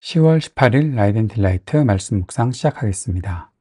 10월 18일 라이트 앤 딜라이트 말씀 묵상 시작하겠습니다.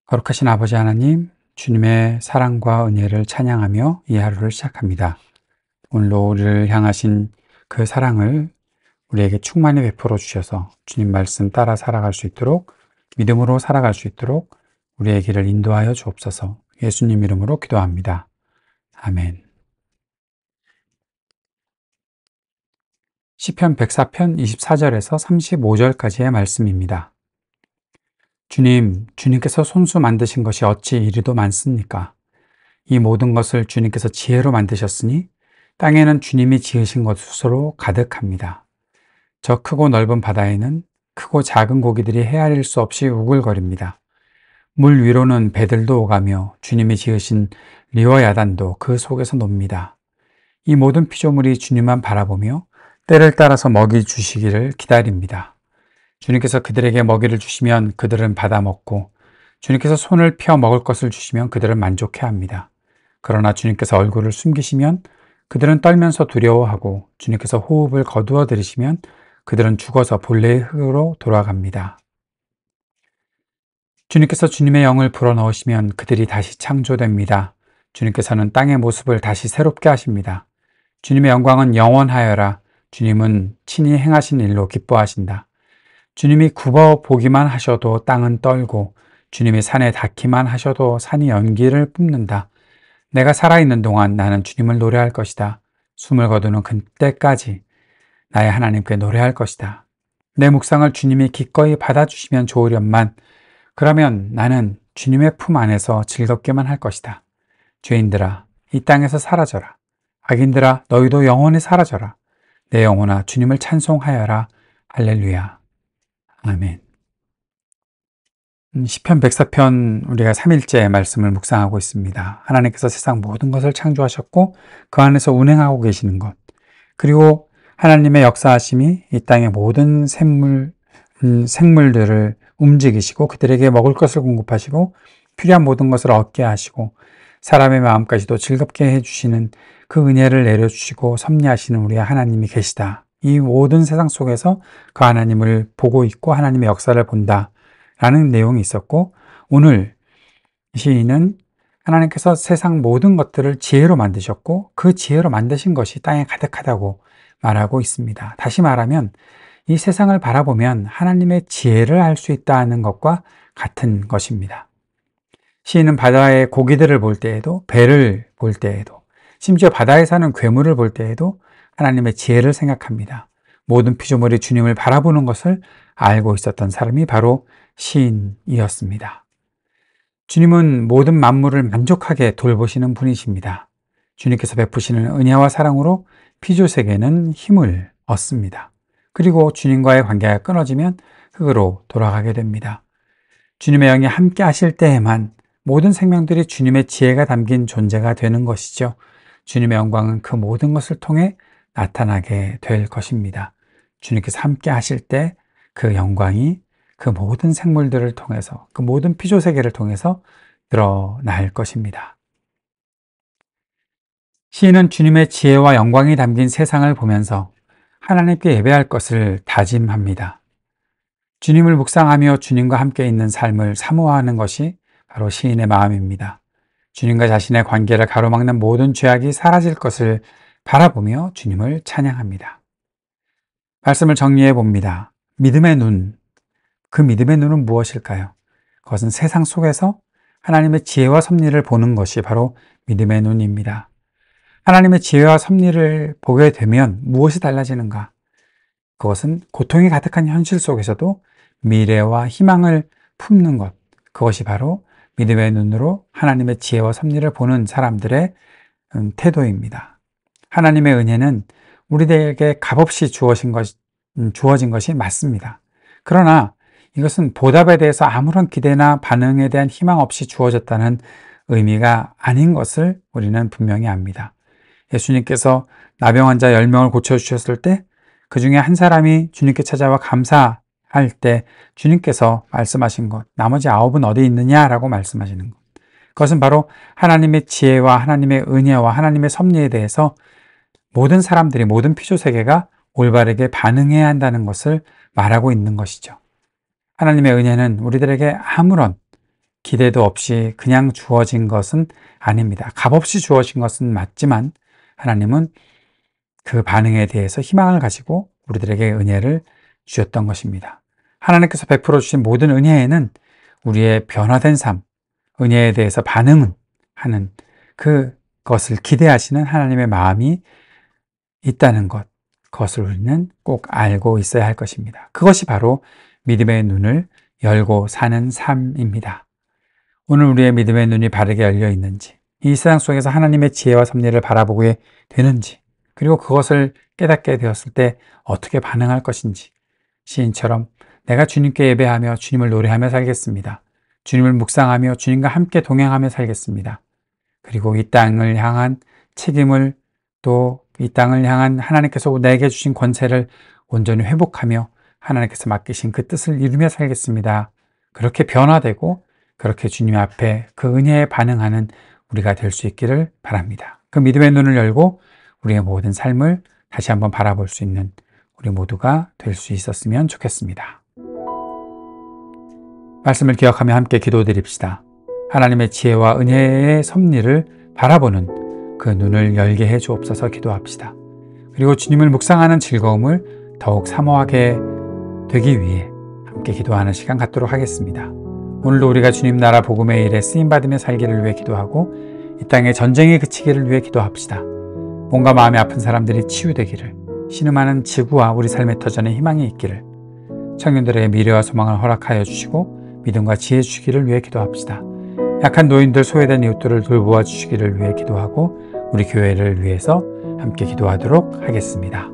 거룩하신 아버지 하나님, 주님의 사랑과 은혜를 찬양하며 이 하루를 시작합니다. 오늘도 우리를 향하신 그 사랑을 우리에게 충만히 베풀어 주셔서 주님 말씀 따라 살아갈 수 있도록, 믿음으로 살아갈 수 있도록 우리의 길을 인도하여 주옵소서. 예수님 이름으로 기도합니다. 아멘. 시편 104편 24절에서 35절까지의 말씀입니다. 주님께서 손수 만드신 것이 어찌 이리도 많습니까? 이 모든 것을 주님께서 지혜로 만드셨으니 땅에는 주님이 지으신 것으로 가득합니다. 저 크고 넓은 바다에는 크고 작은 고기들이 헤아릴 수 없이 우글거립니다. 물 위로는 배들도 오가며 주님이 지으신 리워야단도 그 속에서 놉니다. 이 모든 피조물이 주님만 바라보며 때를 따라서 먹이 주시기를 기다립니다. 주님께서 그들에게 먹이를 주시면 그들은 받아 먹고 주님께서 손을 펴 먹을 것을 주시면 그들은 만족해합니다. 그러나 주님께서 얼굴을 숨기시면 그들은 떨면서 두려워하고 주님께서 호흡을 거두어 들이시면 그들은 죽어서 본래의 흙으로 돌아갑니다. 주님께서 주님의 영을 불어넣으시면 그들이 다시 창조됩니다. 주님께서는 땅의 모습을 다시 새롭게 하십니다. 주님의 영광은 영원하여라. 주님은 친히 행하신 일로 기뻐하신다. 주님이 굽어 보기만 하셔도 땅은 떨고 주님이 산에 닿기만 하셔도 산이 연기를 뿜는다. 내가 살아있는 동안 나는 주님을 노래할 것이다. 숨을 거두는 그때까지 나의 하나님께 노래할 것이다. 내 묵상을 주님이 기꺼이 받아주시면 좋으련만 그러면 나는 주님의 품 안에서 즐겁게만 할 것이다. 죄인들아, 이 땅에서 사라져라. 악인들아, 너희도 영원히 사라져라. 내 영혼아, 주님을 찬송하여라. 할렐루야. 아멘. 시편 104편 우리가 3일째 말씀을 묵상하고 있습니다. 하나님께서 세상 모든 것을 창조하셨고 그 안에서 운행하고 계시는 것, 그리고 하나님의 역사하심이 이 땅의 모든 생물들을 움직이시고 그들에게 먹을 것을 공급하시고 필요한 모든 것을 얻게 하시고 사람의 마음까지도 즐겁게 해주시는 그 은혜를 내려주시고 섭리하시는 우리 하나님이 계시다. 이 모든 세상 속에서 그 하나님을 보고 있고 하나님의 역사를 본다 라는 내용이 있었고, 오늘 시인은 하나님께서 세상 모든 것들을 지혜로 만드셨고 그 지혜로 만드신 것이 땅에 가득하다고 말하고 있습니다. 다시 말하면 이 세상을 바라보면 하나님의 지혜를 알 수 있다는 것과 같은 것입니다. 시인은 바다의 고기들을 볼 때에도, 배를 볼 때에도, 심지어 바다에 사는 괴물을 볼 때에도 하나님의 지혜를 생각합니다. 모든 피조물이 주님을 바라보는 것을 알고 있었던 사람이 바로 시인이었습니다. 주님은 모든 만물을 만족하게 돌보시는 분이십니다. 주님께서 베푸시는 은혜와 사랑으로 피조세계는 힘을 얻습니다. 그리고 주님과의 관계가 끊어지면 흙으로 돌아가게 됩니다. 주님의 영이 함께 하실 때에만 모든 생명들이 주님의 지혜가 담긴 존재가 되는 것이죠. 주님의 영광은 그 모든 것을 통해 나타나게 될 것입니다. 주님께서 함께 하실 때 그 영광이 그 모든 생물들을 통해서, 그 모든 피조세계를 통해서 드러날 것입니다. 시인은 주님의 지혜와 영광이 담긴 세상을 보면서 하나님께 예배할 것을 다짐합니다. 주님을 묵상하며 주님과 함께 있는 삶을 사모하는 것이 바로 시인의 마음입니다. 주님과 자신의 관계를 가로막는 모든 죄악이 사라질 것을 바라보며 주님을 찬양합니다. 말씀을 정리해 봅니다. 믿음의 눈, 그 믿음의 눈은 무엇일까요? 그것은 세상 속에서 하나님의 지혜와 섭리를 보는 것이 바로 믿음의 눈입니다. 하나님의 지혜와 섭리를 보게 되면 무엇이 달라지는가? 그것은 고통이 가득한 현실 속에서도 미래와 희망을 품는 것, 그것이 바로 믿음의 눈으로 하나님의 지혜와 섭리를 보는 사람들의 태도입니다. 하나님의 은혜는 우리들에게 값없이 주어진 것이 맞습니다. 그러나 이것은 보답에 대해서 아무런 기대나 반응에 대한 희망 없이 주어졌다는 의미가 아닌 것을 우리는 분명히 압니다. 예수님께서 나병 환자 10명을 고쳐주셨을 때 그 중에 한 사람이 주님께 찾아와 감사할 때 주님께서 말씀하신 것, 나머지 9은 어디 있느냐라고 말씀하시는 것, 그것은 바로 하나님의 지혜와 하나님의 은혜와 하나님의 섭리에 대해서 모든 사람들이, 모든 피조세계가 올바르게 반응해야 한다는 것을 말하고 있는 것이죠. 하나님의 은혜는 우리들에게 아무런 기대도 없이 그냥 주어진 것은 아닙니다. 값없이 주어진 것은 맞지만 하나님은 그 반응에 대해서 희망을 가지고 우리들에게 은혜를 주셨던 것입니다. 하나님께서 베풀어 주신 모든 은혜에는 우리의 변화된 삶, 은혜에 대해서 반응하는 그것을 기대하시는 하나님의 마음이 있다는 것, 그것을 우리는 꼭 알고 있어야 할 것입니다. 그것이 바로 믿음의 눈을 열고 사는 삶입니다. 오늘 우리의 믿음의 눈이 바르게 열려 있는지, 이 세상 속에서 하나님의 지혜와 섭리를 바라보고 되는지, 그리고 그것을 깨닫게 되었을 때 어떻게 반응할 것인지, 시인처럼 내가 주님께 예배하며 주님을 노래하며 살겠습니다. 주님을 묵상하며 주님과 함께 동행하며 살겠습니다. 그리고 이 땅을 향한 책임을, 또 이 땅을 향한 하나님께서 내게 주신 권세를 온전히 회복하며 하나님께서 맡기신 그 뜻을 이루며 살겠습니다. 그렇게 변화되고 그렇게 주님 앞에 그 은혜에 반응하는 우리가 될 수 있기를 바랍니다. 그 믿음의 눈을 열고 우리의 모든 삶을 다시 한번 바라볼 수 있는 우리 모두가 될 수 있었으면 좋겠습니다. 말씀을 기억하며 함께 기도드립시다. 하나님의 지혜와 은혜의 섭리를 바라보는 그 눈을 열게 해 주옵소서. 기도합시다. 그리고 주님을 묵상하는 즐거움을 더욱 사모하게 되기 위해 함께 기도하는 시간 갖도록 하겠습니다. 오늘도 우리가 주님 나라 복음의 일에 쓰임받으며 살기를 위해 기도하고 이 땅의 전쟁이 그치기를 위해 기도합시다. 몸과 마음이 아픈 사람들이 치유되기를, 신음하는 지구와 우리 삶의 터전에 희망이 있기를, 청년들에게 미래와 소망을 허락하여 주시고 믿음과 지혜 주시기를 위해 기도합시다. 약한 노인들, 소외된 이웃들을 돌보아 주시기를 위해 기도하고 우리 교회를 위해서 함께 기도하도록 하겠습니다.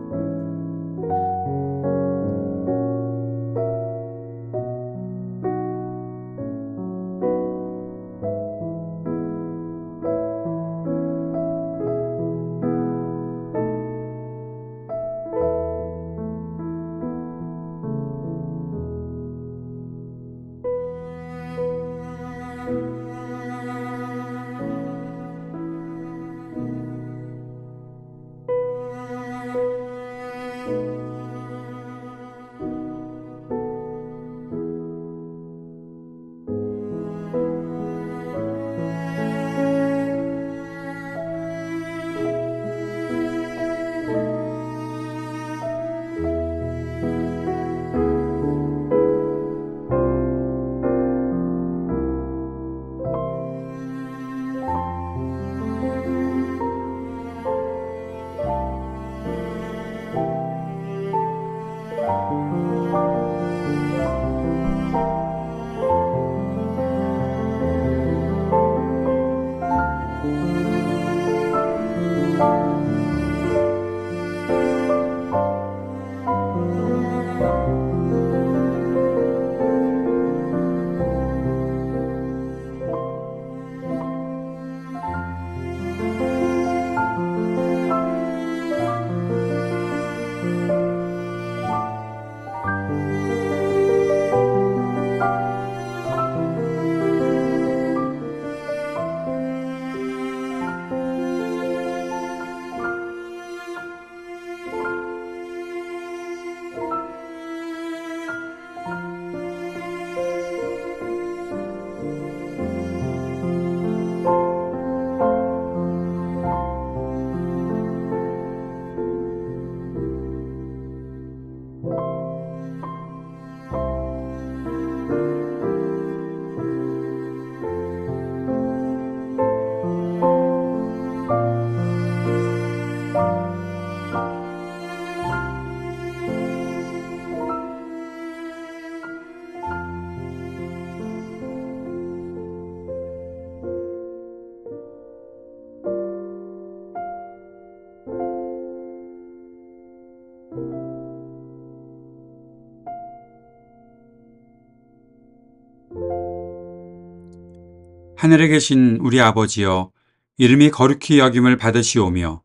하늘에 계신 우리 아버지여, 이름이 거룩히 여김을 받으시오며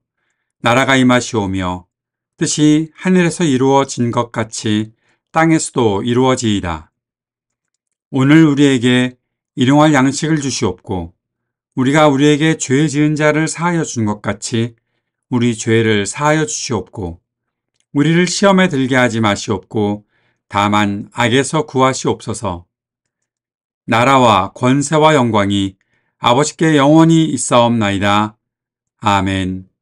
나라가 임하시오며 뜻이 하늘에서 이루어진 것 같이 땅에서도 이루어지이다. 오늘 우리에게 일용할 양식을 주시옵고 우리가 우리에게 죄 지은 자를 사하여 준 것 같이 우리 죄를 사하여 주시옵고 우리를 시험에 들게 하지 마시옵고 다만 악에서 구하시옵소서. 나라와 권세와 영광이 아버지께 영원히 있사옵나이다. 아멘.